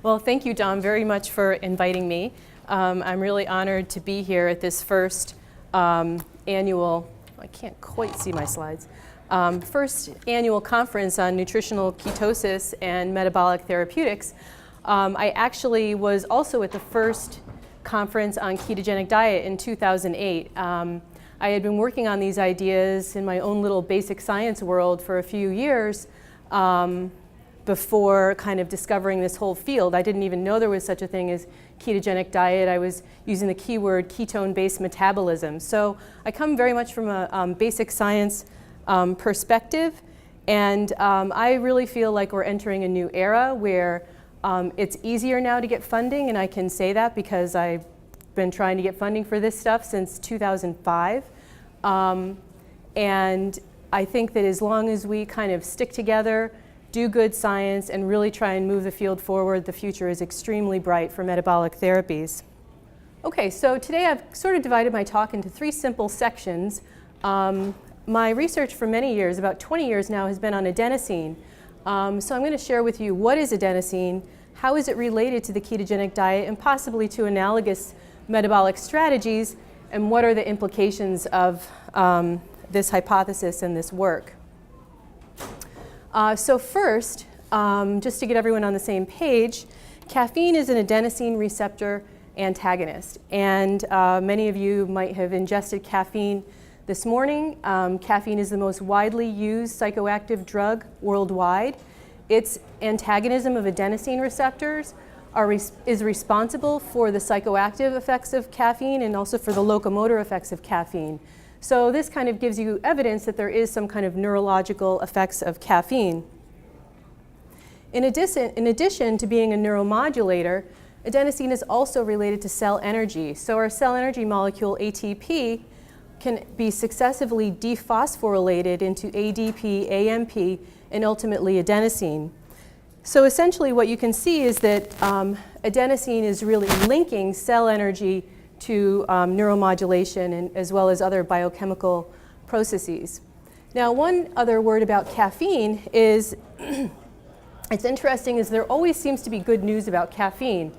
Well, thank you, Dom, very much for inviting me. I'm really honored to be here at this first annual, I can't quite see my slides, first annual conference on nutritional ketosis and metabolic therapeutics. I actually was also at the first conference on ketogenic diet in 2008. I had been working on these ideas in my own little basic science world for a few years before kind of discovering this whole field. I didn't even know there was such a thing as ketogenic diet. I was using the keyword ketone-based metabolism. So I come very much from a basic science perspective, and I really feel like we're entering a new era where it's easier now to get funding, and I can say that because I've been trying to get funding for this stuff since 2005. And I think that as long as we kind of stick together, do good science, and really try and move the field forward, the future is extremely bright for metabolic therapies. Okay, so today I've sort of divided my talk into three simple sections. My research for many years, about 20 years now, has been on adenosine. So I'm going to share with you what is adenosine, how is it related to the ketogenic diet, and possibly to analogous metabolic strategies, and what are the implications of this hypothesis and this work. So first, just to get everyone on the same page, caffeine is an adenosine receptor antagonist. And many of you might have ingested caffeine this morning. Caffeine is the most widely used psychoactive drug worldwide. Its antagonism of adenosine receptors is responsible for the psychoactive effects of caffeine and also for the locomotor effects of caffeine. So this kind of gives you evidence that there is some kind of neurological effects of caffeine. In addition to being a neuromodulator, adenosine is also related to cell energy. So our cell energy molecule, ATP, can be successively dephosphorylated into ADP, AMP, and ultimately adenosine. So essentially what you can see is that adenosine is really linking cell energy to neuromodulation and as well as other biochemical processes. Now, one other word about caffeine is, it's interesting, is there always seems to be good news about caffeine.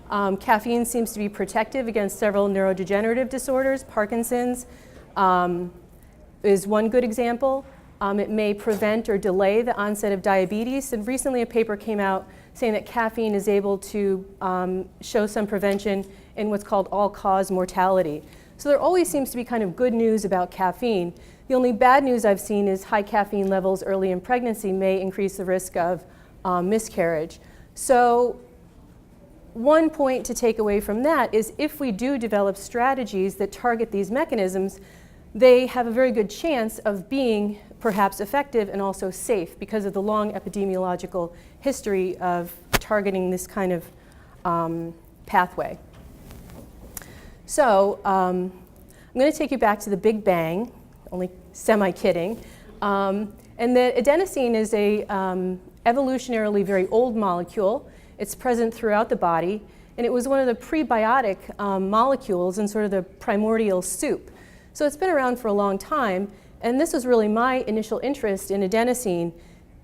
Caffeine seems to be protective against several neurodegenerative disorders. Parkinson's is one good example. It may prevent or delay the onset of diabetes. And recently a paper came out saying that caffeine is able to show some prevention in what's called all-cause mortality. So there always seems to be kind of good news about caffeine. The only bad news I've seen is high caffeine levels early in pregnancy may increase the risk of miscarriage. So one point to take away from that is if we do develop strategies that target these mechanisms, they have a very good chance of being perhaps effective and also safe because of the long epidemiological history of targeting this kind of pathway. So I'm going to take you back to the Big Bang, only semi-kidding. And that adenosine is a evolutionarily very old molecule. It's present throughout the body, and it was one of the prebiotic molecules in sort of the primordial soup. So it's been around for a long time, and this was really my initial interest in adenosine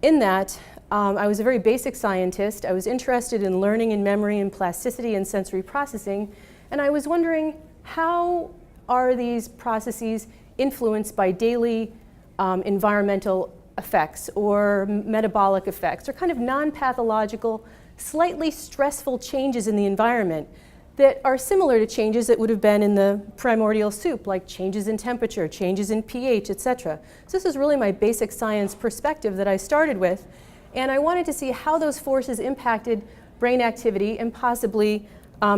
in that I was a very basic scientist. I was interested in learning and memory and plasticity and sensory processing, and I was wondering how are these processes influenced by daily environmental effects or metabolic effects or kind of non-pathological, slightly stressful changes in the environment that are similar to changes that would have been in the primordial soup, like changes in temperature, changes in pH, etc. So this is really my basic science perspective that I started with, and I wanted to see how those forces impacted brain activity and possibly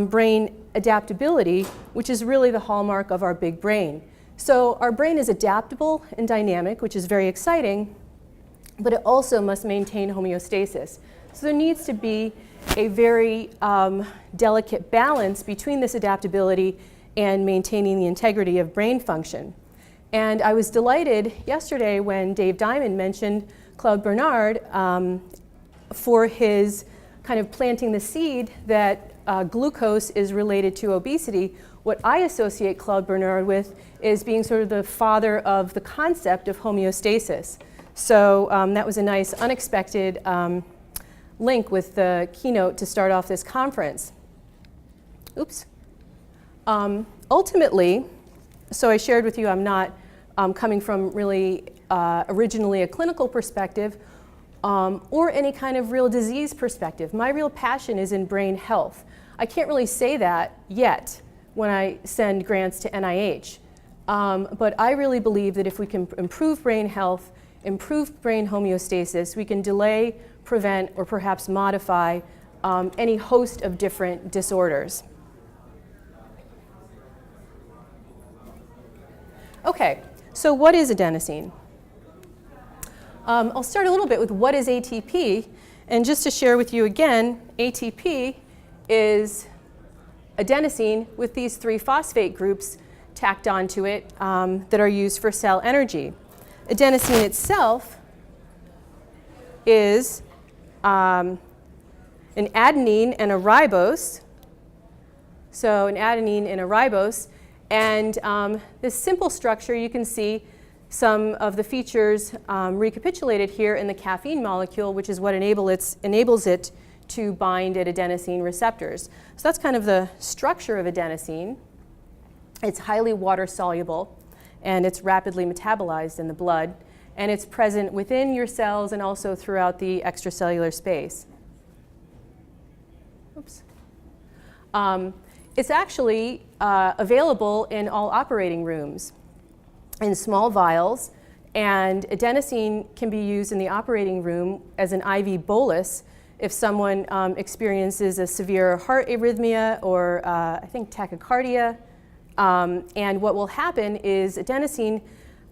brain adaptability, which is really the hallmark of our big brain. So our brain is adaptable and dynamic, which is very exciting, but it also must maintain homeostasis. So there needs to be a very delicate balance between this adaptability and maintaining the integrity of brain function. And I was delighted yesterday when Dave Diamond mentioned Claude Bernard for his kind of planting the seed that glucose is related to obesity. What I associate Claude Bernard with is being sort of the father of the concept of homeostasis. So that was a nice, unexpected link with the keynote to start off this conference. Oops. Ultimately, so I shared with you I'm not coming from really originally a clinical perspective or any kind of real disease perspective. My real passion is in brain health. I can't really say that yet when I send grants to NIH. But I really believe that if we can improve brain health, improve brain homeostasis, we can delay, prevent, or perhaps modify any host of different disorders. Okay, so what is adenosine? I'll start a little bit with what is ATP, and just to share with you again, ATP is adenosine with these 3 phosphate groups tacked onto it that are used for cell energy. Adenosine itself is an adenine and a ribose. So an adenine and a ribose. And this simple structure, you can see some of the features recapitulated here in the caffeine molecule, which is what enables it to bind at adenosine receptors. So that's kind of the structure of adenosine. It's highly water soluble, and it's rapidly metabolized in the blood, and it's present within your cells and also throughout the extracellular space. Oops. It's actually available in all operating rooms in small vials, and adenosine can be used in the operating room as an IV bolus if someone experiences a severe heart arrhythmia or I think tachycardia. And what will happen is adenosine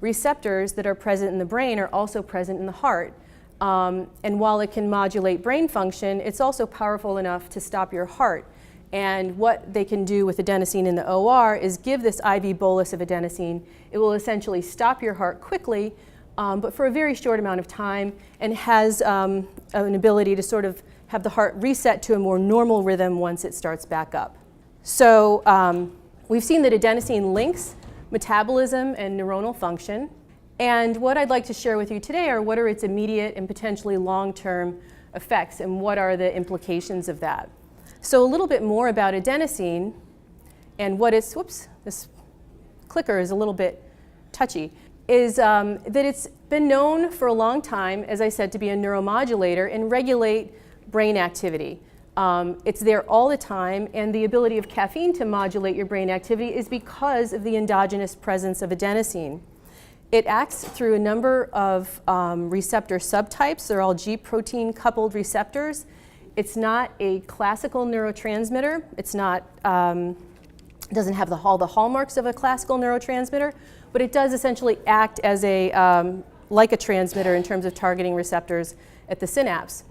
receptors that are present in the brain are also present in the heart. And while it can modulate brain function, it's also powerful enough to stop your heart. And what they can do with adenosine in the OR is give this IV bolus of adenosine. It will essentially stop your heart quickly, but for a very short amount of time, and has an ability to sort of have the heart reset to a more normal rhythm once it starts back up. So we've seen that adenosine links metabolism and neuronal function. And what I'd like to share with you today are what are its immediate and potentially long-term effects, and what are the implications of that. So a little bit more about adenosine and what is, whoops, this clicker is a little bit touchy, is that it's been known for a long time, as I said, to be a neuromodulator and regulate brain activity. It's there all the time, and the ability of caffeine to modulate your brain activity is because of the endogenous presence of adenosine. It acts through a number of receptor subtypes. They're all G protein coupled receptors. It's not a classical neurotransmitter. It's not, doesn't have all the hallmarks of a classical neurotransmitter, but it does essentially act as like a transmitter in terms of targeting receptors at the synapse.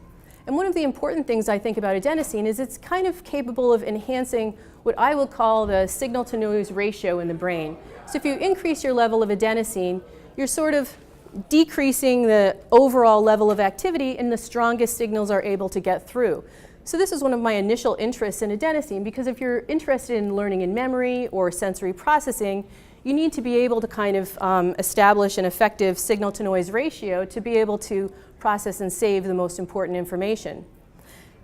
And one of the important things I think about adenosine is it's kind of capable of enhancing what I would call the signal-to-noise ratio in the brain. So if you increase your level of adenosine, you're sort of decreasing the overall level of activity, and the strongest signals are able to get through. So this is one of my initial interests in adenosine, because if you're interested in learning and memory or sensory processing, you need to be able to kind of establish an effective signal-to-noise ratio to be able to process and save the most important information.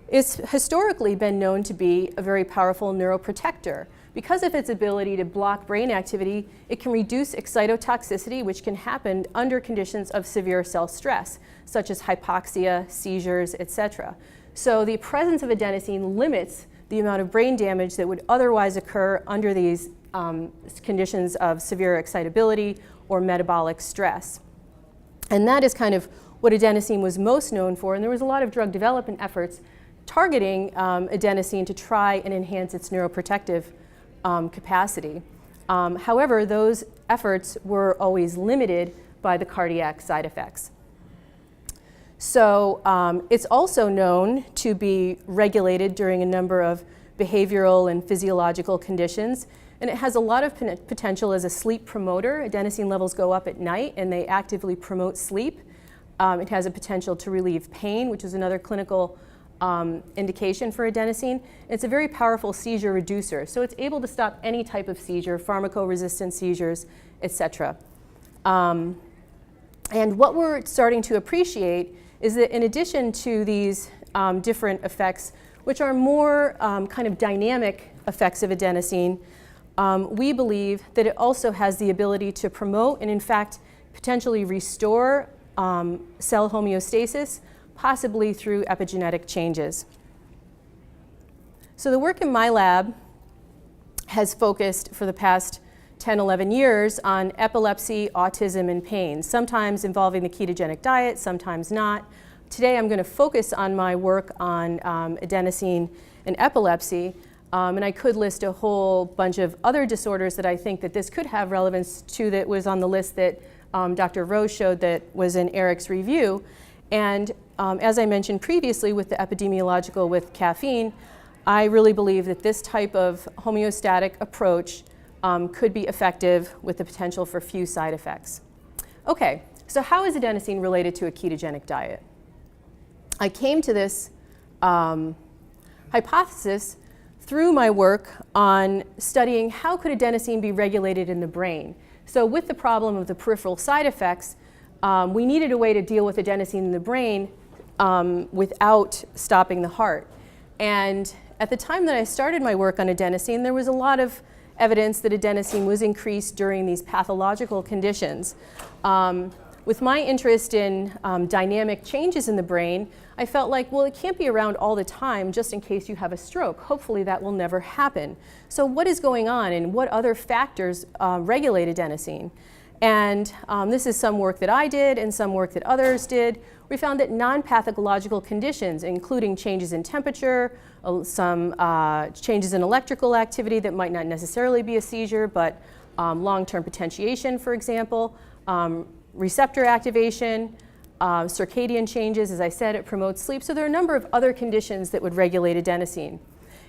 It's historically been known to be a very powerful neuroprotector. Because of its ability to block brain activity, it can reduce excitotoxicity, which can happen under conditions of severe cell stress, such as hypoxia, seizures, etc. So the presence of adenosine limits the amount of brain damage that would otherwise occur under these conditions of severe excitability or metabolic stress. And that is kind of what adenosine was most known for, and there was a lot of drug development efforts targeting adenosine to try and enhance its neuroprotective capacity. However, those efforts were always limited by the cardiac side effects. So it's also known to be regulated during a number of behavioral and physiological conditions, and it has a lot of potential as a sleep promoter. Adenosine levels go up at night, and they actively promote sleep. It has a potential to relieve pain, which is another clinical indication for adenosine. It's a very powerful seizure reducer, so it's able to stop any type of seizure, pharmacoresistant seizures, etc. And what we're starting to appreciate is that in addition to these different effects, which are more kind of dynamic effects of adenosine, we believe that it also has the ability to promote and, in fact, potentially restore cell homeostasis, possibly through epigenetic changes. So the work in my lab has focused for the past 10, 11 years on epilepsy, autism, and pain, sometimes involving the ketogenic diet, sometimes not. Today I'm going to focus on my work on adenosine and epilepsy, and I could list a whole bunch of other disorders that I think that this could have relevance to that was on the list that Dr. Rose showed that was in Eric's review. And as I mentioned previously with the epidemiological with caffeine, I really believe that this type of homeostatic approach could be effective with the potential for few side effects. Okay, so how is adenosine related to a ketogenic diet? I came to this hypothesis through my work on studying how could adenosine be regulated in the brain. So with the problem of the peripheral side effects, we needed a way to deal with adenosine in the brain without stopping the heart. And at the time that I started my work on adenosine, there was a lot of evidence that adenosine was increased during these pathological conditions. With my interest in dynamic changes in the brain, I felt like, well, it can't be around all the time just in case you have a stroke. Hopefully that will never happen. So what is going on and what other factors regulate adenosine? And this is some work that I did and some work that others did. We found that non-pathological conditions, including changes in temperature, some changes in electrical activity that might not necessarily be a seizure, but long-term potentiation, for example, receptor activation, circadian changes. As I said, it promotes sleep. So there are a number of other conditions that would regulate adenosine.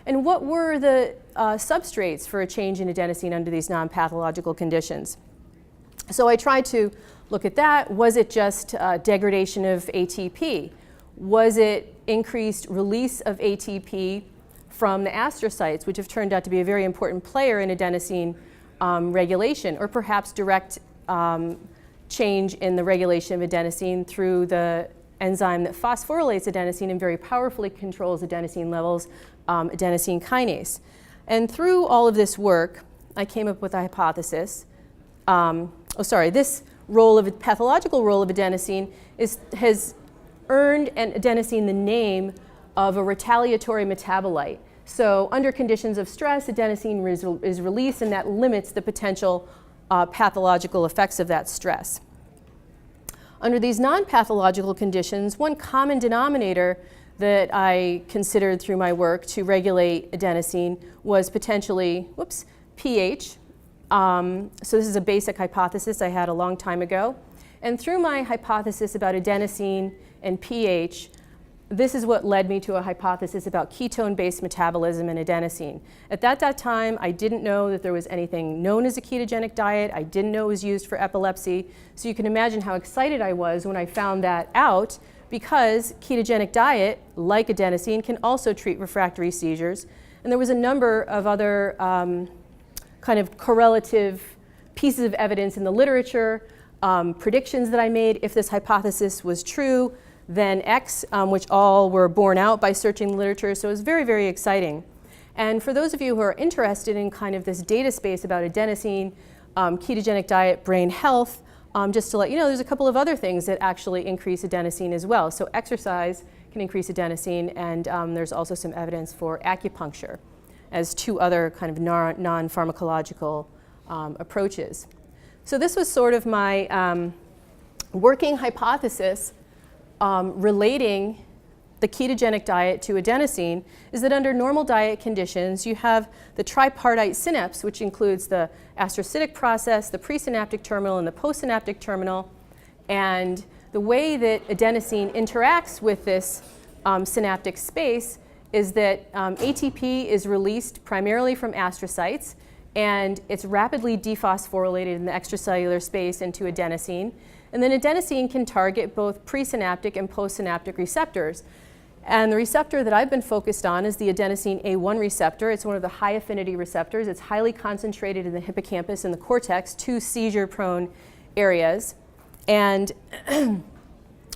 And what were the substrates for a change in adenosine under these non-pathological conditions? So I tried to look at that. Was it just degradation of ATP? Was it increased release of ATP from the astrocytes, which have turned out to be a very important player in adenosine regulation, or perhaps direct change in the regulation of adenosine through the enzyme that phosphorylates adenosine and very powerfully controls adenosine levels, adenosine kinase. And through all of this work, I came up with a hypothesis. This pathological role of adenosine has earned adenosine the name of a retaliatory metabolite. So under conditions of stress, adenosine is released, and that limits the potential pathological effects of that stress. Under these non-pathological conditions, one common denominator that I considered through my work to regulate adenosine was potentially, pH. So this is a basic hypothesis I had a long time ago. And through my hypothesis about adenosine and pH, this is what led me to a hypothesis about ketone-based metabolism and adenosine. At that time, I didn't know that there was anything known as a ketogenic diet. I didn't know it was used for epilepsy. So you can imagine how excited I was when I found that out, because ketogenic diet, like adenosine, can also treat refractory seizures. And there was a number of other kind of correlative pieces of evidence in the literature, predictions that I made if this hypothesis was true, then X, which all were borne out by searching the literature. So it was very, very exciting. And for those of you who are interested in kind of this data space about adenosine, ketogenic diet, brain health, just to let you know, there's a couple of other things that actually increase adenosine as well. So exercise can increase adenosine, and there's also some evidence for acupuncture as two other kind of non-pharmacological approaches. So this was sort of my working hypothesis relating the ketogenic diet to adenosine, is that under normal diet conditions, you have the tripartite synapse, which includes the astrocytic process, the presynaptic terminal, and the postsynaptic terminal. And the way that adenosine interacts with this synaptic space is that ATP is released primarily from astrocytes, and it's rapidly dephosphorylated in the extracellular space into adenosine. And then adenosine can target both presynaptic and postsynaptic receptors. And the receptor that I've been focused on is the adenosine A1 receptor. It's one of the high affinity receptors. It's highly concentrated in the hippocampus and the cortex, two seizure-prone areas. And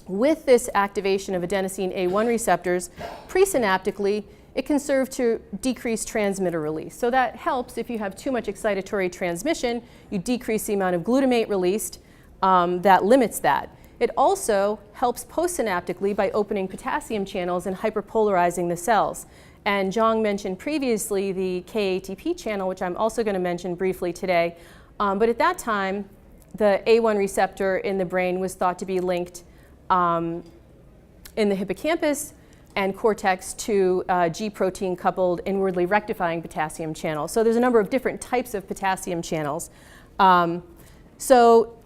with this activation of adenosine A1 receptors presynaptically, it can serve to decrease transmitter release. So that helps if you have too much excitatory transmission, you decrease the amount of glutamate released, that limits that. It also helps postsynaptically by opening potassium channels and hyperpolarizing the cells. And Zhang mentioned previously the KATP channel, which I'm also going to mention briefly today. But at that time, the A1 receptor in the brain was thought to be linked in the hippocampus and cortex to G protein coupled inwardly rectifying potassium channels. So there's a number of different types of potassium channels. So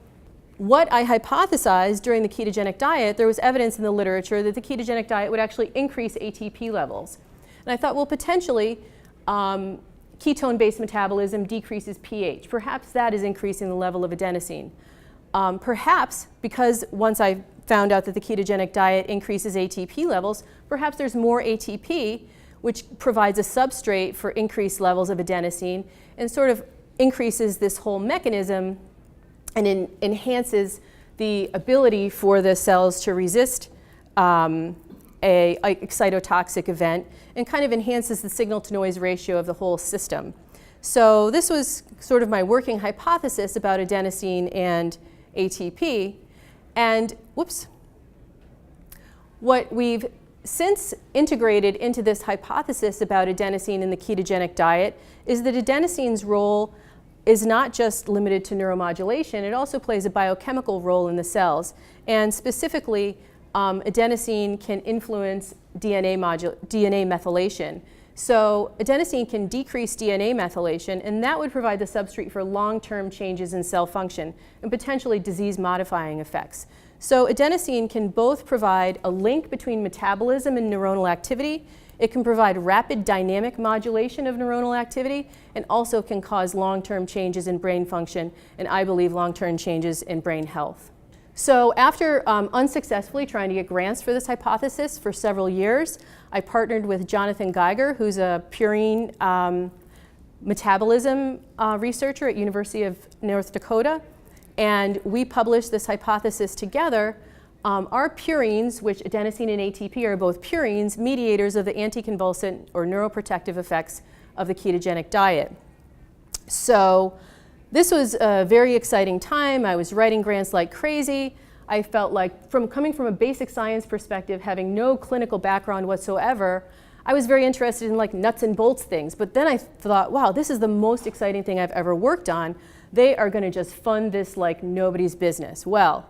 what I hypothesized during the ketogenic diet, there was evidence in the literature that the ketogenic diet would actually increase ATP levels. And I thought, well, potentially, ketone-based metabolism decreases pH. Perhaps that is increasing the level of adenosine. Perhaps, because once I found out that the ketogenic diet increases ATP levels, perhaps there's more ATP, which provides a substrate for increased levels of adenosine and sort of increases this whole mechanism and enhances the ability for the cells to resist a excitotoxic event and kind of enhances the signal-to-noise ratio of the whole system. So this was sort of my working hypothesis about adenosine and ATP. And whoops, what we've since integrated into this hypothesis about adenosine in the ketogenic diet is that adenosine's role is not just limited to neuromodulation, it also plays a biochemical role in the cells. And specifically, adenosine can influence DNA methylation. So adenosine can decrease DNA methylation, and that would provide the substrate for long-term changes in cell function and potentially disease-modifying effects. So adenosine can both provide a link between metabolism and neuronal activity. It can provide rapid dynamic modulation of neuronal activity and also can cause long-term changes in brain function and I believe long-term changes in brain health. So after unsuccessfully trying to get grants for this hypothesis for several years, I partnered with Jonathan Geiger, who's a purine metabolism researcher at University of North Dakota, and we published this hypothesis together. Our purines, which adenosine and ATP are both purines, mediators of the anticonvulsant or neuroprotective effects of the ketogenic diet. So this was a very exciting time. I was writing grants like crazy. I felt like, coming from a basic science perspective, having no clinical background whatsoever, I was very interested in like nuts and bolts things. But then I thought, wow, this is the most exciting thing I've ever worked on. They are going to just fund this like nobody's business. Well,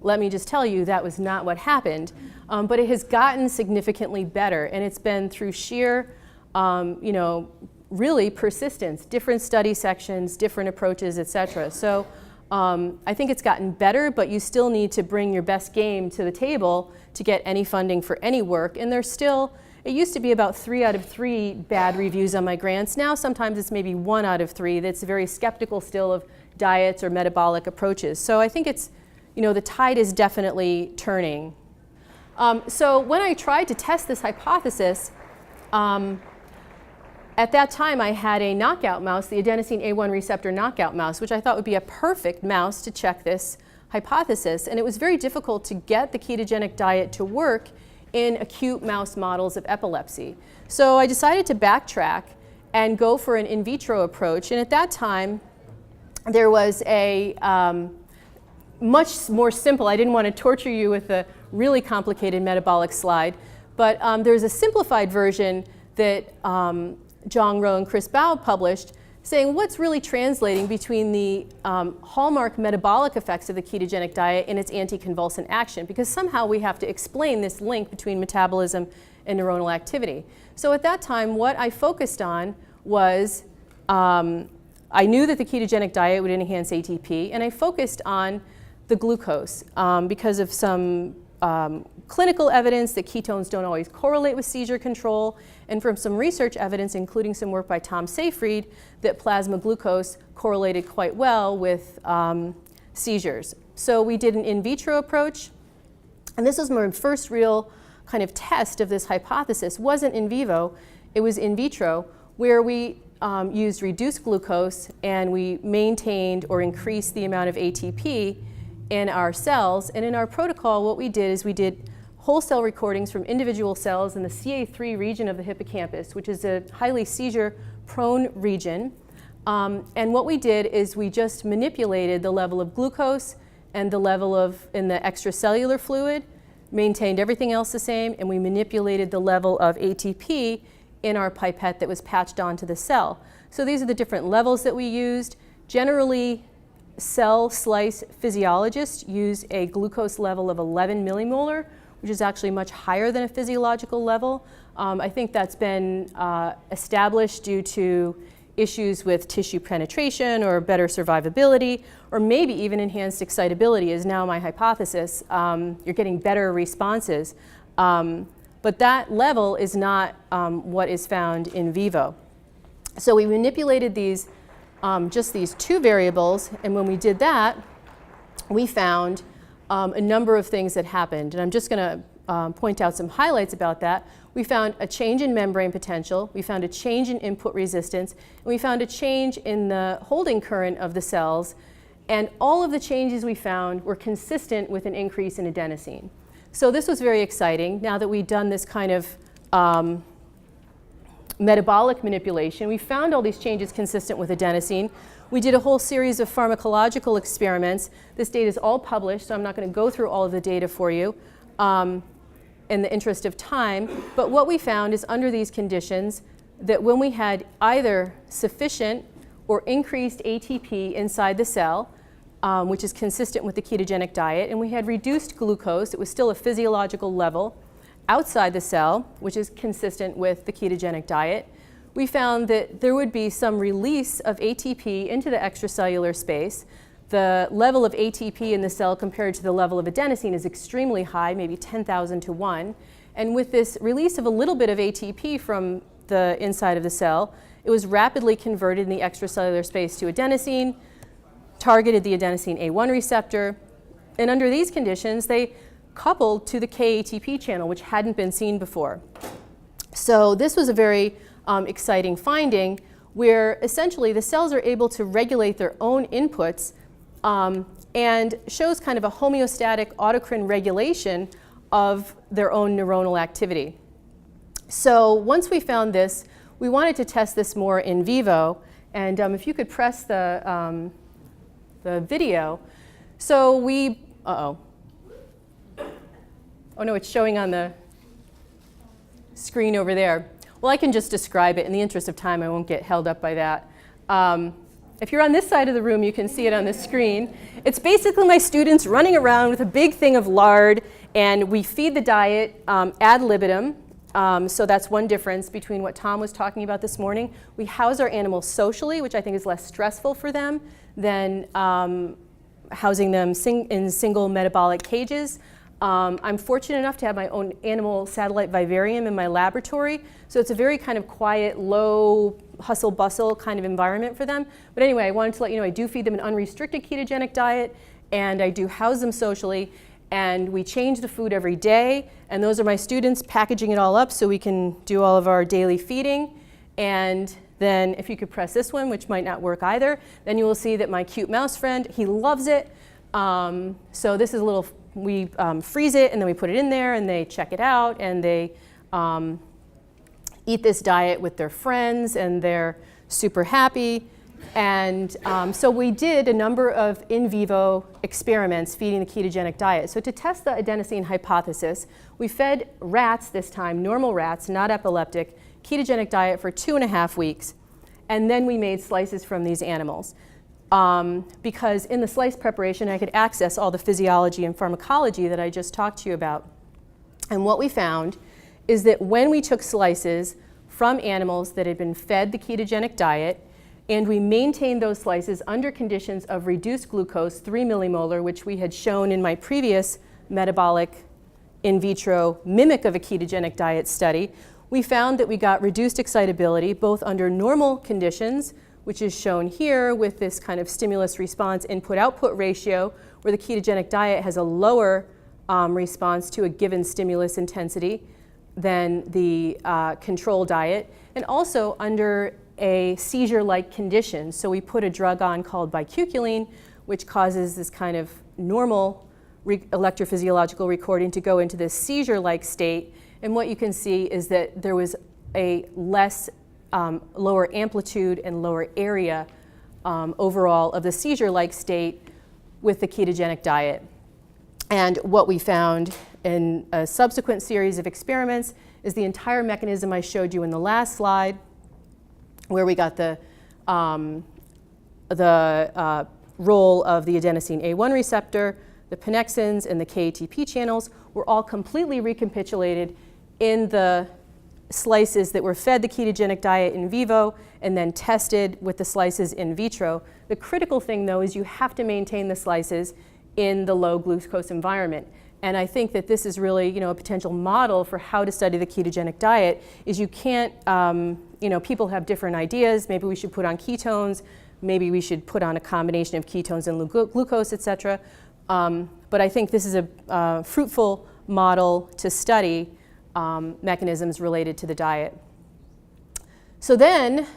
let me just tell you, that was not what happened. But it has gotten significantly better, and it's been through sheer, really persistence, different study sections, different approaches, et cetera. So I think it's gotten better, but you still need to bring your best game to the table to get any funding for any work. And there's still, it used to be about 3 out of 3 bad reviews on my grants. Now sometimes it's maybe 1 out of 3 that's very skeptical still of diets or metabolic approaches. So I think it's, the tide is definitely turning. So when I tried to test this hypothesis, at that time I had a knockout mouse, the adenosine A1 receptor knockout mouse, which I thought would be a perfect mouse to check this hypothesis. And it was very difficult to get the ketogenic diet to work in acute mouse models of epilepsy. So I decided to backtrack and go for an in vitro approach. And at that time, there was a much more simple, I didn't want to torture you with a really complicated metabolic slide, but there's a simplified version that Zhang Ro and Chris Bao published saying what's really translating between the hallmark metabolic effects of the ketogenic diet and its anticonvulsant action, because somehow we have to explain this link between metabolism and neuronal activity. So at that time, what I focused on was, I knew that the ketogenic diet would enhance ATP, and I focused on the glucose because of some clinical evidence that ketones don't always correlate with seizure control, and from some research evidence, including some work by Tom Seyfried, that plasma glucose correlated quite well with seizures. So we did an in vitro approach, and this was my first real kind of test of this hypothesis. It wasn't in vivo, it was in vitro, where we used reduced glucose and we maintained or increased the amount of ATP in our cells. And in our protocol, what we did is we did whole cell recordings from individual cells in the CA3 region of the hippocampus, which is a highly seizure-prone region. And what we did is we just manipulated the level of glucose and the level in the extracellular fluid, maintained everything else the same, and we manipulated the level of ATP in our pipette that was patched onto the cell. So these are the different levels that we used. Generally, cell slice physiologists use a glucose level of 11 millimolar, which is actually much higher than a physiological level. I think that's been established due to issues with tissue penetration or better survivability, or maybe even enhanced excitability is now my hypothesis. You're getting better responses. But that level is not what is found in vivo. So we manipulated these, just these two variables, and when we did that, we found a number of things that happened. And I'm just going to point out some highlights about that. We found a change in membrane potential, we found a change in input resistance, and we found a change in the holding current of the cells, and all of the changes we found were consistent with an increase in adenosine. So this was very exciting. Now that we'd done this kind of metabolic manipulation, we found all these changes consistent with adenosine. We did a whole series of pharmacological experiments. This data is all published, so I'm not going to go through all of the data for you in the interest of time. But what we found is under these conditions that when we had either sufficient or increased ATP inside the cell, which is consistent with the ketogenic diet, and we had reduced glucose, it was still a physiological level, outside the cell, which is consistent with the ketogenic diet, we found that there would be some release of ATP into the extracellular space. The level of ATP in the cell compared to the level of adenosine is extremely high, maybe 10,000 to 1. And with this release of a little bit of ATP from the inside of the cell, it was rapidly converted in the extracellular space to adenosine, targeted the adenosine A1 receptor, and under these conditions, they coupled to the KATP channel, which hadn't been seen before. So this was a very exciting finding where essentially the cells are able to regulate their own inputs and shows kind of a homeostatic autocrine regulation of their own neuronal activity. So once we found this, we wanted to test this more in vivo. And if you could press the video. So we, oh no, it's showing on the screen over there. Well, I can just describe it. In the interest of time, I won't get held up by that. If you're on this side of the room, you can see it on the screen. It's basically my students running around with a big thing of lard, and we feed the diet ad libitum. So that's one difference between what Tom was talking about this morning. We house our animals socially, which I think is less stressful for them than housing them in single metabolic cages. I'm fortunate enough to have my own animal satellite vivarium in my laboratory, so it's a very kind of quiet, low hustle bustle kind of environment for them. But anyway, I wanted to let you know I do feed them an unrestricted ketogenic diet, and I do house them socially, and we change the food every day, and those are my students packaging it all up so we can do all of our daily feeding. And then if you could press this one, which might not work either, then you will see that my cute mouse friend, he loves it. So this is a little, we freeze it and then we put it in there and they check it out and they eat this diet with their friends and they're super happy. And so we did a number of in vivo experiments feeding the ketogenic diet. So to test the adenosine hypothesis, we fed rats this time, normal rats, not epileptic, ketogenic diet for 2.5 weeks. And then we made slices from these animals. Because in the slice preparation, I could access all the physiology and pharmacology that I just talked to you about. And what we found is that when we took slices from animals that had been fed the ketogenic diet, and we maintained those slices under conditions of reduced glucose, 3 millimolar, which we had shown in my previous metabolic in vitro mimic of a ketogenic diet study, we found that we got reduced excitability both under normal conditions, which is shown here with this kind of stimulus response input-output ratio, where the ketogenic diet has a lower response to a given stimulus intensity than the control diet, and also under a seizure-like condition. So we put a drug on called bicuculline, which causes this kind of normal electrophysiological recording to go into this seizure-like state. And what you can see is that there was a less lower amplitude and lower area overall of the seizure-like state with the ketogenic diet. And what we found in a subsequent series of experiments is the entire mechanism I showed you in the last slide, where we got the role of the adenosine A1 receptor, the pannexins, and the KATP channels were all completely recapitulated in the slices that were fed the ketogenic diet in vivo and then tested with the slices in vitro. The critical thing, though, is you have to maintain the slices in the low glucose environment. And I think that this is really, a potential model for how to study the ketogenic diet. Is you can't, people have different ideas. Maybe we should put on ketones. Maybe we should put on a combination of ketones and glucose, et cetera. But I think this is a fruitful model to study mechanisms related to the diet. So then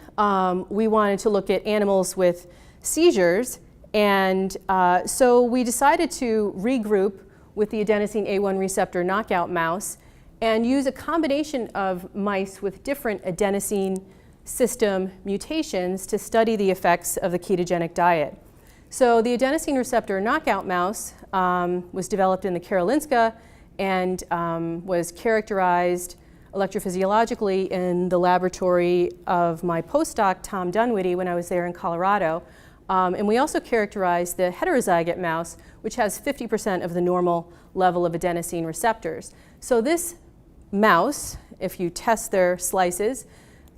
we wanted to look at animals with seizures. And so we decided to regroup with the adenosine A1 receptor knockout mouse and use a combination of mice with different adenosine system mutations to study the effects of the ketogenic diet. So the adenosine receptor knockout mouse was developed in the Karolinska and was characterized electrophysiologically in the laboratory of my postdoc, Tom Dunwity, when I was there in Colorado. And we also characterized the heterozygote mouse, which has 50% of the normal level of adenosine receptors. So this mouse, if you test their slices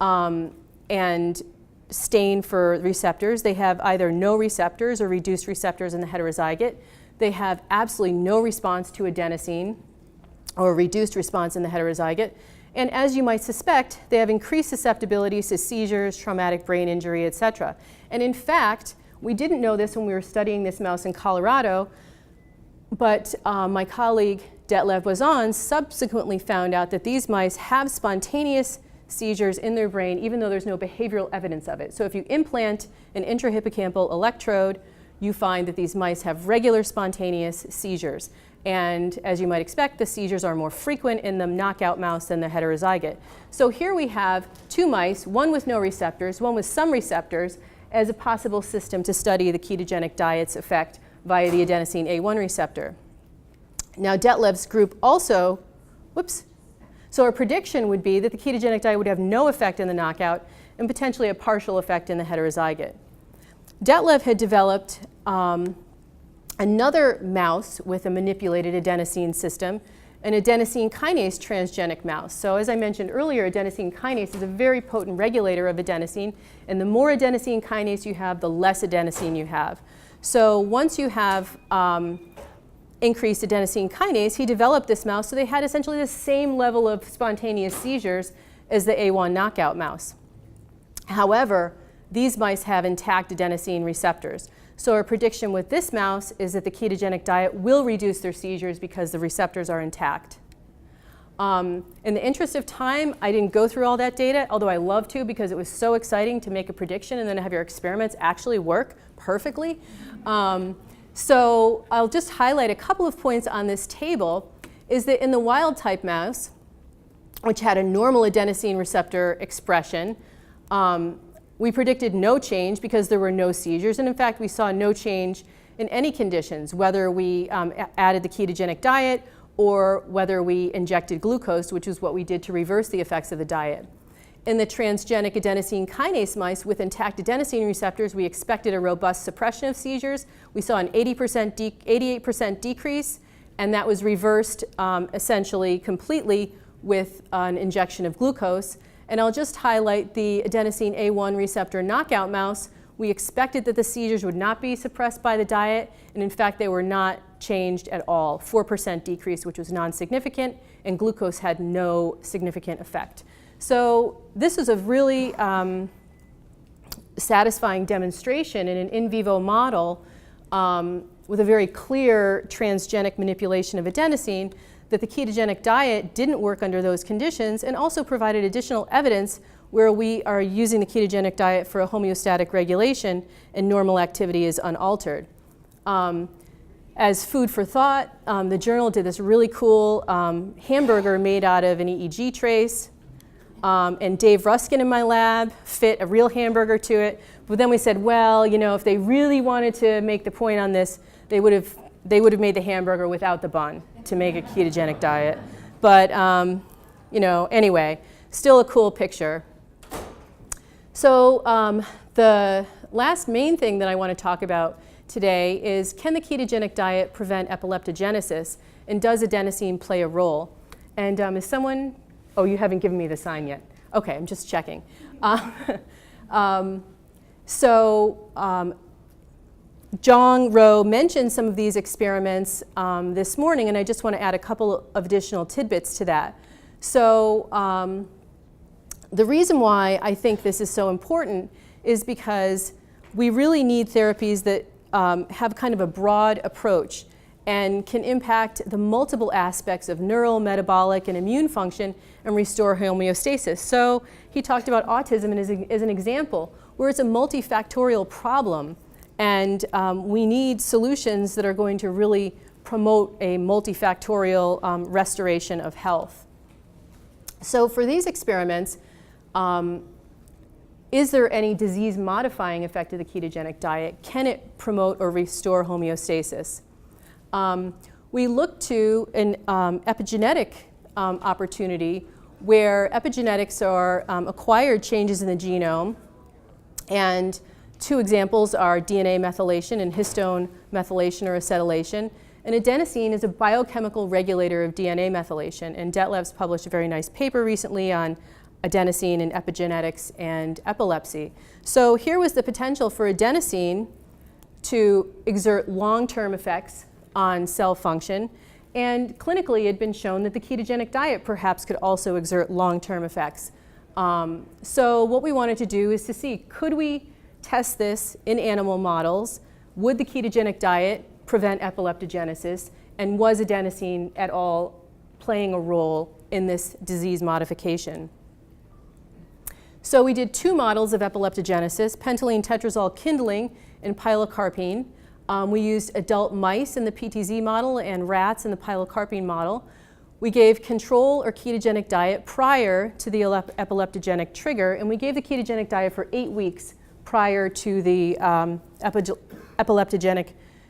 and stain for receptors, they have either no receptors or reduced receptors in the heterozygote. They have absolutely no response to adenosine or reduced response in the heterozygote. And as you might suspect, they have increased susceptibilities to seizures, traumatic brain injury, et cetera. And in fact, we didn't know this when we were studying this mouse in Colorado, but my colleague Detlev Boizon subsequently found out that these mice have spontaneous seizures in their brain, even though there's no behavioral evidence of it. So if you implant an intrahippocampal electrode, you find that these mice have regular spontaneous seizures. And as you might expect, the seizures are more frequent in the knockout mouse than the heterozygote. So here we have two mice, one with no receptors, one with some receptors, as a possible system to study the ketogenic diet's effect via the adenosine A1 receptor. Now Detlev's group also, so our prediction would be that the ketogenic diet would have no effect in the knockout and potentially a partial effect in the heterozygote. Detlev had developed another mouse with a manipulated adenosine system, an adenosine kinase transgenic mouse. So as I mentioned earlier, adenosine kinase is a very potent regulator of adenosine, and the more adenosine kinase you have, the less adenosine you have. So once you have increased adenosine kinase, he developed this mouse so they had essentially the same level of spontaneous seizures as the A1 knockout mouse. However, these mice have intact adenosine receptors. So our prediction with this mouse is that the ketogenic diet will reduce their seizures because the receptors are intact. In the interest of time, I didn't go through all that data, although I love to because it was so exciting to make a prediction and then have your experiments actually work perfectly. So I'll just highlight a couple of points on this table, is that in the wild type mouse, which had a normal adenosine receptor expression, we predicted no change because there were no seizures. And in fact, we saw no change in any conditions, whether we added the ketogenic diet or whether we injected glucose, which is what we did to reverse the effects of the diet. In the transgenic adenosine kinase mice with intact adenosine receptors, we expected a robust suppression of seizures. We saw an 88% decrease, and that was reversed essentially completely with an injection of glucose. And I'll just highlight the adenosine A1 receptor knockout mouse. We expected that the seizures would not be suppressed by the diet, and in fact, they were not changed at all. 4% decrease, which was non-significant, and glucose had no significant effect. So this is a really satisfying demonstration in an in vivo model with a very clear transgenic manipulation of adenosine that the ketogenic diet didn't work under those conditions, and also provided additional evidence where we are using the ketogenic diet for a homeostatic regulation and normal activity is unaltered. As food for thought, the journal did this really cool hamburger made out of an EEG trace. And Dave Ruskin in my lab fit a real hamburger to it. But then we said, well, you know, if they really wanted to make the point on this, they would have made the hamburger without the bun to make a ketogenic diet. But, you know, anyway, still a cool picture. So the last main thing that I want to talk about today is, can the ketogenic diet prevent epileptogenesis, and does adenosine play a role? And is someone, oh, you haven't given me the sign yet. Okay, I'm just checking. Zhang Ro mentioned some of these experiments this morning, and I just want to add a couple of additional tidbits to that. So the reason why I think this is so important is because we really need therapies that have kind of a broad approach and can impact the multiple aspects of neural, metabolic, and immune function and restore homeostasis. So he talked about autism as an example, where it's a multifactorial problem, and we need solutions that are going to really promote a multifactorial restoration of health. So for these experiments, is there any disease-modifying effect of the ketogenic diet? Can it promote or restore homeostasis? We look to an epigenetic opportunity where epigenetics are acquired changes in the genome, and two examples are DNA methylation and histone methylation or acetylation. And adenosine is a biochemical regulator of DNA methylation, and Detlev's published a very nice paper recently on adenosine and epigenetics and epilepsy. So here was the potential for adenosine to exert long-term effects on cell function, and clinically it had been shown that the ketogenic diet perhaps could also exert long-term effects. So what we wanted to do is to see, could we test this in animal models? Would the ketogenic diet prevent epileptogenesis, and was adenosine at all playing a role in this disease modification? So we did two models of epileptogenesis, pentylene tetrazole kindling and pilocarpine. We used adult mice in the PTZ model and rats in the pilocarpine model. We gave control or ketogenic diet prior to the epileptogenic trigger, and we gave the ketogenic diet for 8 weeks prior to the epileptogenic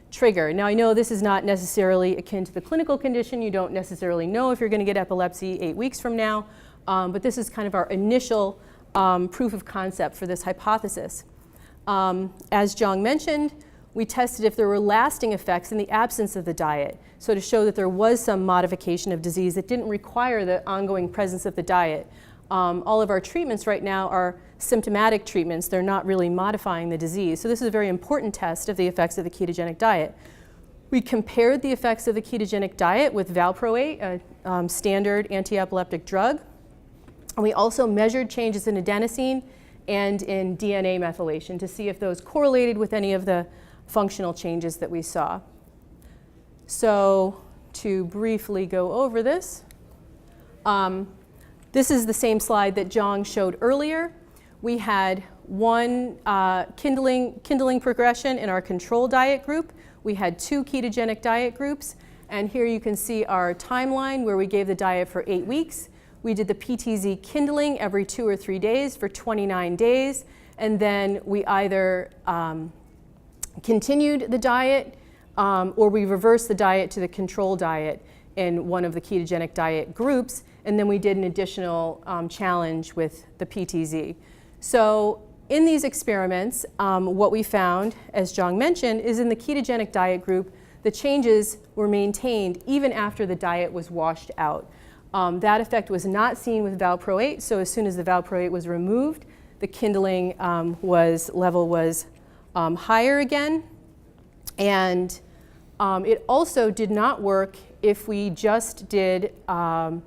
trigger. Now I know this is not necessarily akin to the clinical condition. You don't necessarily know if you're going to get epilepsy 8 weeks from now, but this is kind of our initial proof of concept for this hypothesis. As Zhang mentioned, we tested if there were lasting effects in the absence of the diet, so to show that there was some modification of disease that didn't require the ongoing presence of the diet. All of our treatments right now are symptomatic treatments. They're not really modifying the disease. So this is a very important test of the effects of the ketogenic diet. We compared the effects of the ketogenic diet with valproate, a standard anti-epileptic drug. And we also measured changes in adenosine and in DNA methylation to see if those correlated with any of the functional changes that we saw. So to briefly go over this, this is the same slide that Zhang showed earlier. We had one kindling progression in our control diet group. We had 2 ketogenic diet groups. And here you can see our timeline where we gave the diet for 8 weeks. We did the PTZ kindling every 2 or 3 days for 29 days. And then we either continued the diet or we reversed the diet to the control diet in one of the ketogenic diet groups. And then we did an additional challenge with the PTZ. So in these experiments, what we found, as Zhang mentioned, is in the ketogenic diet group, the changes were maintained even after the diet was washed out. That effect was not seen with valproate, so as soon as the valproate was removed, the kindling level was higher again. And it also did not work if we just did an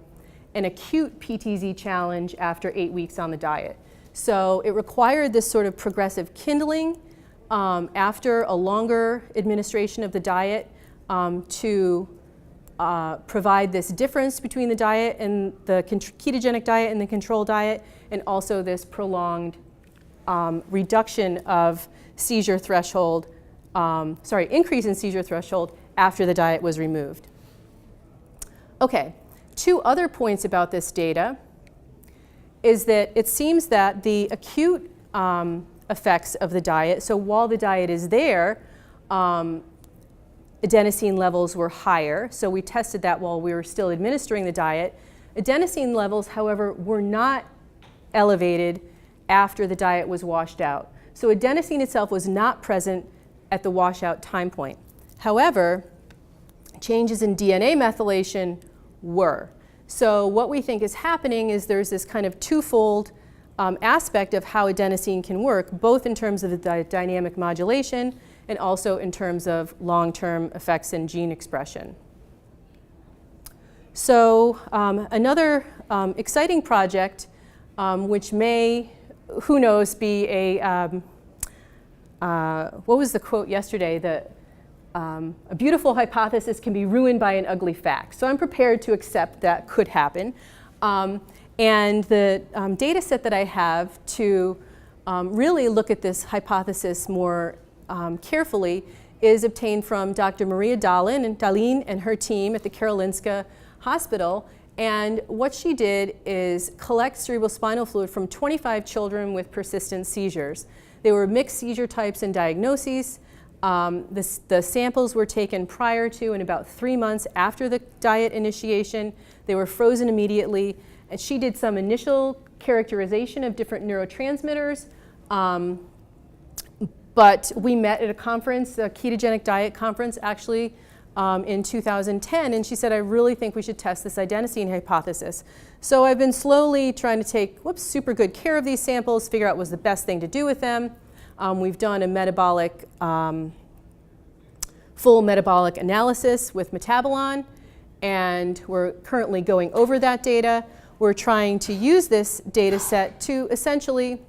acute PTZ challenge after 8 weeks on the diet. So it required this sort of progressive kindling after a longer administration of the diet to provide this difference between the diet and the ketogenic diet and the control diet, and also this prolonged reduction of seizure threshold increase in seizure threshold after the diet was removed. Okay, two other points about this data is that it seems that the acute effects of the diet, so while the diet is there, adenosine levels were higher. So we tested that while we were still administering the diet. Adenosine levels, however, were not elevated after the diet was washed out. So adenosine itself was not present at the washout time point. However, changes in DNA methylation were. So what we think is happening is there's this kind of twofold aspect of how adenosine can work, both in terms of the dynamic modulation and also in terms of long-term effects in gene expression. So another exciting project, which may, who knows, be a, what was the quote yesterday? That a beautiful hypothesis can be ruined by an ugly fact. So I'm prepared to accept that could happen. And the data set that I have to really look at this hypothesis more carefully is obtained from Dr. Maria Dallin and her team at the Karolinska Hospital. And what she did is collect cerebrospinal fluid from 25 children with persistent seizures. They were mixed seizure types and diagnoses. The samples were taken prior to and about 3 months after the diet initiation. They were frozen immediately. And she did some initial characterization of different neurotransmitters. But we met at a conference, a ketogenic diet conference, actually, in 2010. And she said, I really think we should test this adenosine hypothesis. So I've been slowly trying to take super good care of these samples, figure out what was the best thing to do with them. We've done a metabolic, full metabolic analysis with Metabolon, and we're currently going over that data. We're trying to use this data set to essentially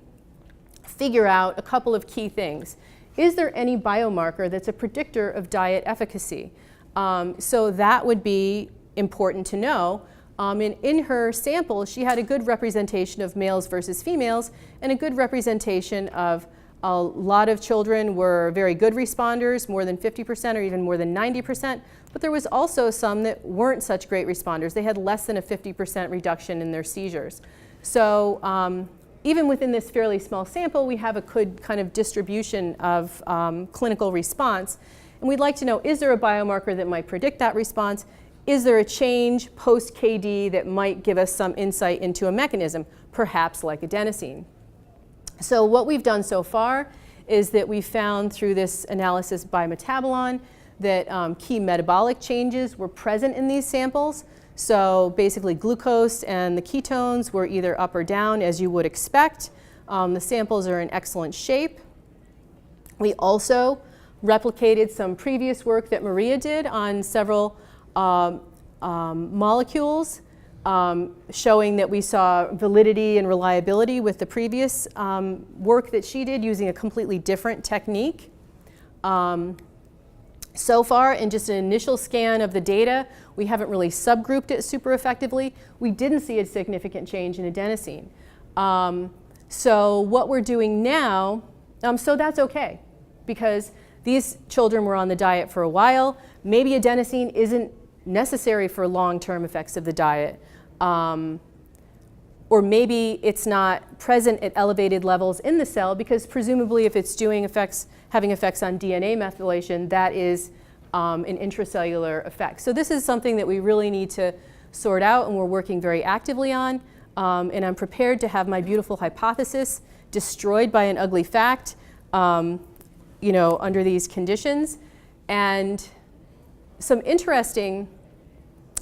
figure out a couple of key things. Is there any biomarker that's a predictor of diet efficacy? So that would be important to know. And in her sample, she had a good representation of males versus females and a good representation of a lot of children were very good responders, more than 50% or even more than 90%, but there was also some that weren't such great responders. They had less than a 50% reduction in their seizures. So even within this fairly small sample, we have a good kind of distribution of clinical response. And we'd like to know, is there a biomarker that might predict that response? Is there a change post-KD that might give us some insight into a mechanism, perhaps like adenosine? So what we've done so far is that we found through this analysis by Metabolon that key metabolic changes were present in these samples. So basically glucose and the ketones were either up or down, as you would expect. The samples are in excellent shape. We also replicated some previous work that Maria did on several molecules, showing that we saw validity and reliability with the previous work that she did using a completely different technique. So far, in just an initial scan of the data, we haven't really subgrouped it super effectively. We didn't see a significant change in adenosine. So what we're doing now, so that's okay, because these children were on the diet for a while. Maybe adenosine isn't necessary for long-term effects of the diet. Or maybe it's not present at elevated levels in the cell, because presumably if it's having effects on DNA methylation, that is an intracellular effect. So this is something that we really need to sort out, and we're working very actively on. And I'm prepared to have my beautiful hypothesis destroyed by an ugly fact, under these conditions. And some interesting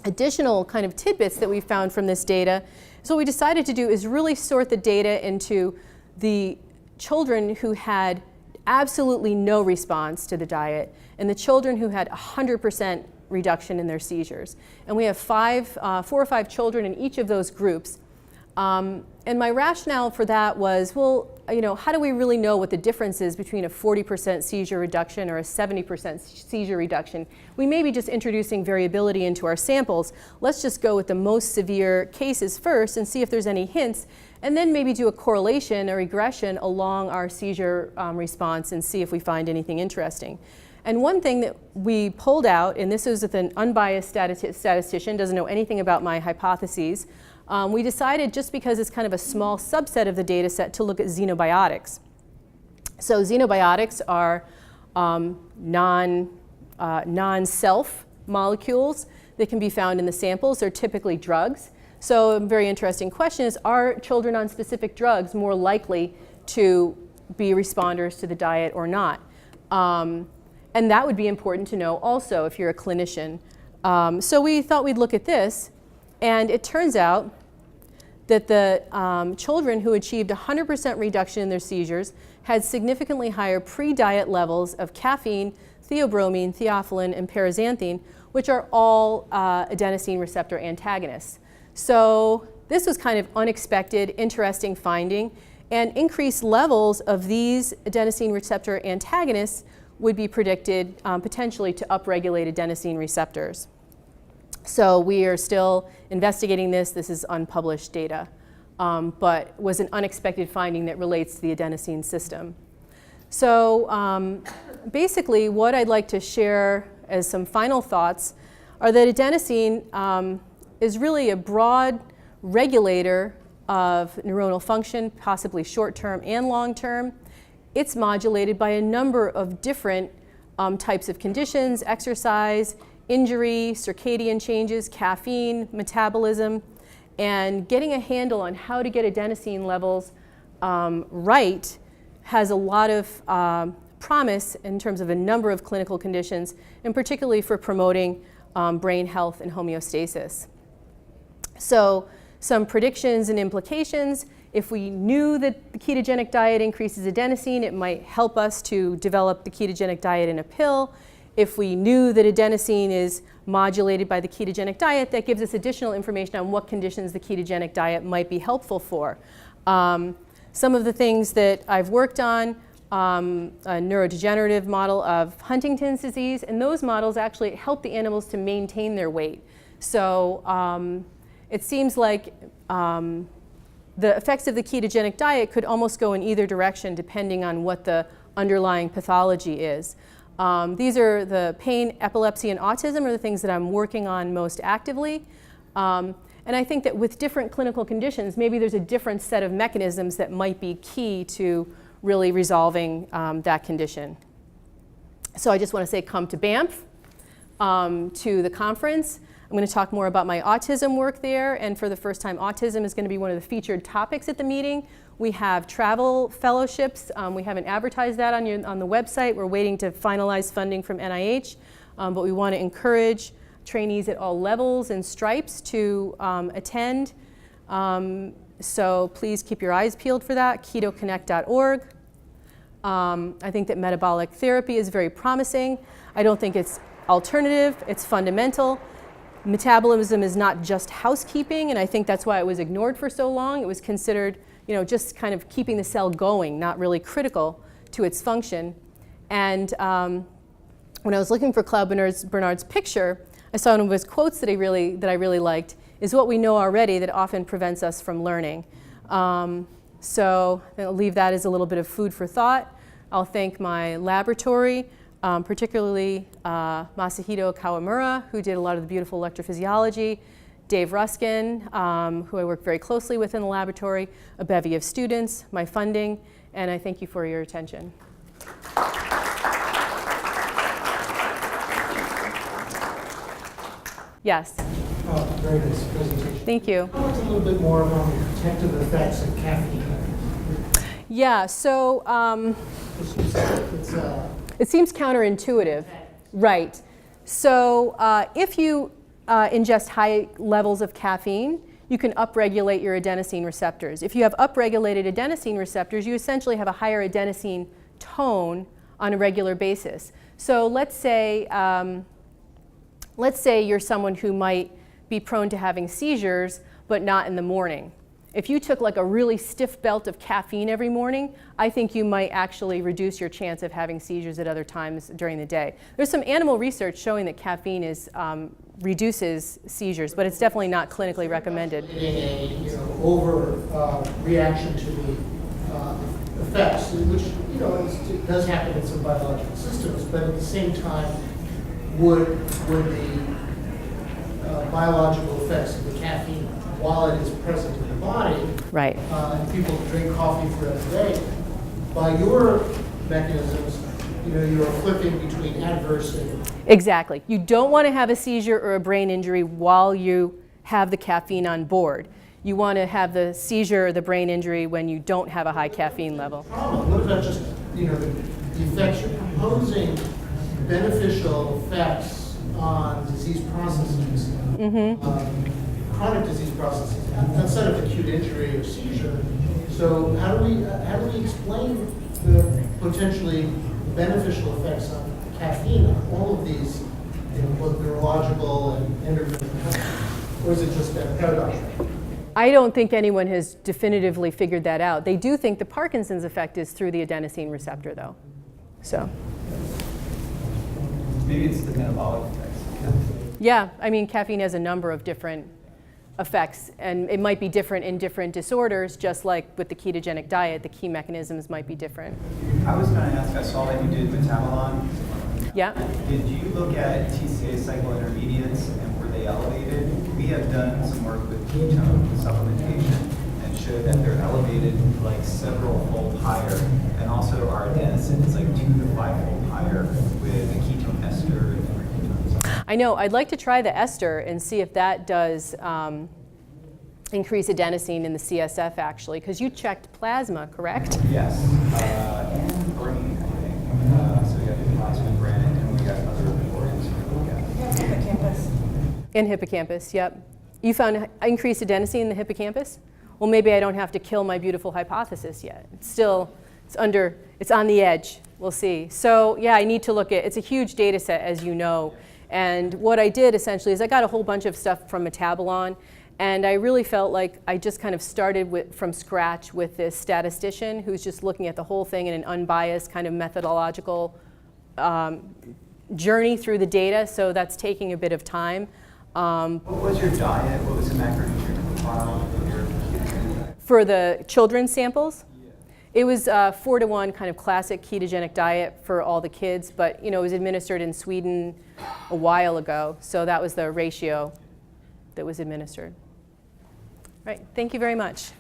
additional kind of tidbits that we found from this data. So what we decided to do is really sort the data into the children who had absolutely no response to the diet and the children who had 100% reduction in their seizures. And we have 4 or 5 children in each of those groups. And my rationale for that was, well, how do we really know what the difference is between a 40% seizure reduction or a 70% seizure reduction? We may be just introducing variability into our samples. Let's just go with the most severe cases first and see if there's any hints, and then maybe do a correlation or regression along our seizure response and see if we find anything interesting. And one thing that we pulled out, and this is with an unbiased statistician, doesn't know anything about my hypotheses, we decided, just because it's kind of a small subset of the data set, to look at xenobiotics. So xenobiotics are non-self molecules that can be found in the samples. They're typically drugs. So a very interesting question is, are children on specific drugs more likely to be responders to the diet or not? And that would be important to know also if you're a clinician. So we thought we'd look at this, and it turns out that the children who achieved 100% reduction in their seizures had significantly higher pre-diet levels of caffeine, theobromine, theophylline, and paraxanthine, which are all adenosine receptor antagonists. So this was kind of unexpected, interesting finding, and increased levels of these adenosine receptor antagonists would be predicted potentially to upregulate adenosine receptors. So we are still investigating this. This is unpublished data, but was an unexpected finding that relates to the adenosine system. So basically, what I'd like to share as some final thoughts are that adenosine is really a broad regulator of neuronal function, possibly short-term and long-term. It's modulated by a number of different types of conditions: exercise, injury, circadian changes, caffeine, metabolism, and getting a handle on how to get adenosine levels right has a lot of promise in terms of a number of clinical conditions, and particularly for promoting brain health and homeostasis. So some predictions and implications: if we knew that the ketogenic diet increases adenosine, it might help us to develop the ketogenic diet in a pill. If we knew that adenosine is modulated by the ketogenic diet, that gives us additional information on what conditions the ketogenic diet might be helpful for. Some of the things that I've worked on, a neurodegenerative model of Huntington's disease, and those models actually help the animals to maintain their weight. So it seems like the effects of the ketogenic diet could almost go in either direction depending on what the underlying pathology is. These are the pain, epilepsy, and autism are the things that I'm working on most actively. And I think that with different clinical conditions, maybe there's a different set of mechanisms that might be key to really resolving that condition. So I just want to say, come to Banff, to the conference. I'm going to talk more about my autism work there, and for the first time, autism is going to be one of the featured topics at the meeting. We have travel fellowships. We haven't advertised that on the website. We're waiting to finalize funding from NIH, but we want to encourage trainees at all levels and stripes to attend. So please keep your eyes peeled for that, ketoconnect.org. I think that metabolic therapy is very promising. I don't think it's alternative, it's fundamental. Metabolism is not just housekeeping, and I think that's why it was ignored for so long. It was considered, just kind of keeping the cell going, not really critical to its function. And when I was looking for Claude Bernard's picture, I saw one of his quotes that I really liked, is what we know already that often prevents us from learning. So I'll leave that as a little bit of food for thought. I'll thank my laboratory, particularly Masahito Kawamura, who did a lot of the beautiful electrophysiology, Dave Ruskin, who I work very closely with in the laboratory, a bevy of students, my funding, and I thank you for your attention. Yes? Very nice presentation. Thank you. Tell us a little bit more about the protective effects of caffeine. Yeah, so it seems counterintuitive. Right. So if you ingest high levels of caffeine, you can upregulate your adenosine receptors. If you have upregulated adenosine receptors, you essentially have a higher adenosine tone on a regular basis. So let's say you're someone who might be prone to having seizures, but not in the morning. If you took like a really stiff belt of caffeine every morning, I think you might actually reduce your chance of having seizures at other times during the day. There's some animal research showing that caffeine reduces seizures, but it's definitely not clinically recommended. A over reaction to the effects, which it does happen in some biological systems, but at the same time, would the biological effects of the caffeine, while it is present in the body, right? And people drink coffee throughout the day, by your mechanisms, you're flipping between adverse and... Exactly. You don't want to have a seizure or a brain injury while you have the caffeine on board. You want to have the seizure or the brain injury when you don't have a high caffeine level. What about just, the effects you're proposing, beneficial effects on disease processes, chronic disease processes, outside of acute injury or seizure. So how do we explain the potentially beneficial effects on caffeine on all of these, both neurological and endocrine health? Or is it just a paradox? I don't think anyone has definitively figured that out. They do think the Parkinson's effect is through the adenosine receptor, though. So. Maybe it's the metabolic effects. Yeah, I mean, caffeine has a number of different effects, and it might be different in different disorders, just like with the ketogenic diet, the key mechanisms might be different. I was going to ask, I saw that you did metabolon. Yeah. Did you look at TCA cycle intermediates, and were they elevated? We have done some work with ketone supplementation and showed that they're elevated like several fold higher, and also our adenosine is like 2 to 5 fold higher with the ketone ester and different ketones. I know. I'd like to try the ester and see if that does increase adenosine in the CSF, actually, because you checked plasma, correct? Yes, and brain, I think. So we got plasma and brain, and we got other organs to look at. Hippocampus. In hippocampus, yep. You found increased adenosine in the hippocampus? Well, maybe I don't have to kill my beautiful hypothesis yet. It's on the edge. We'll see. So yeah, I need to look at, it's a huge data set, as you know. And what I did essentially is I got a whole bunch of stuff from Metabolon, and I really felt like I just kind of started from scratch with this statistician who's just looking at the whole thing in an unbiased kind of methodological journey through the data, so that's taking a bit of time. What was your diet? What was the macronutrient profile of your ketogenic? For the children's samples? It was 4-to-1 kind of classic ketogenic diet for all the kids, but it was administered in Sweden a while ago, so that was the ratio that was administered. Right, thank you very much.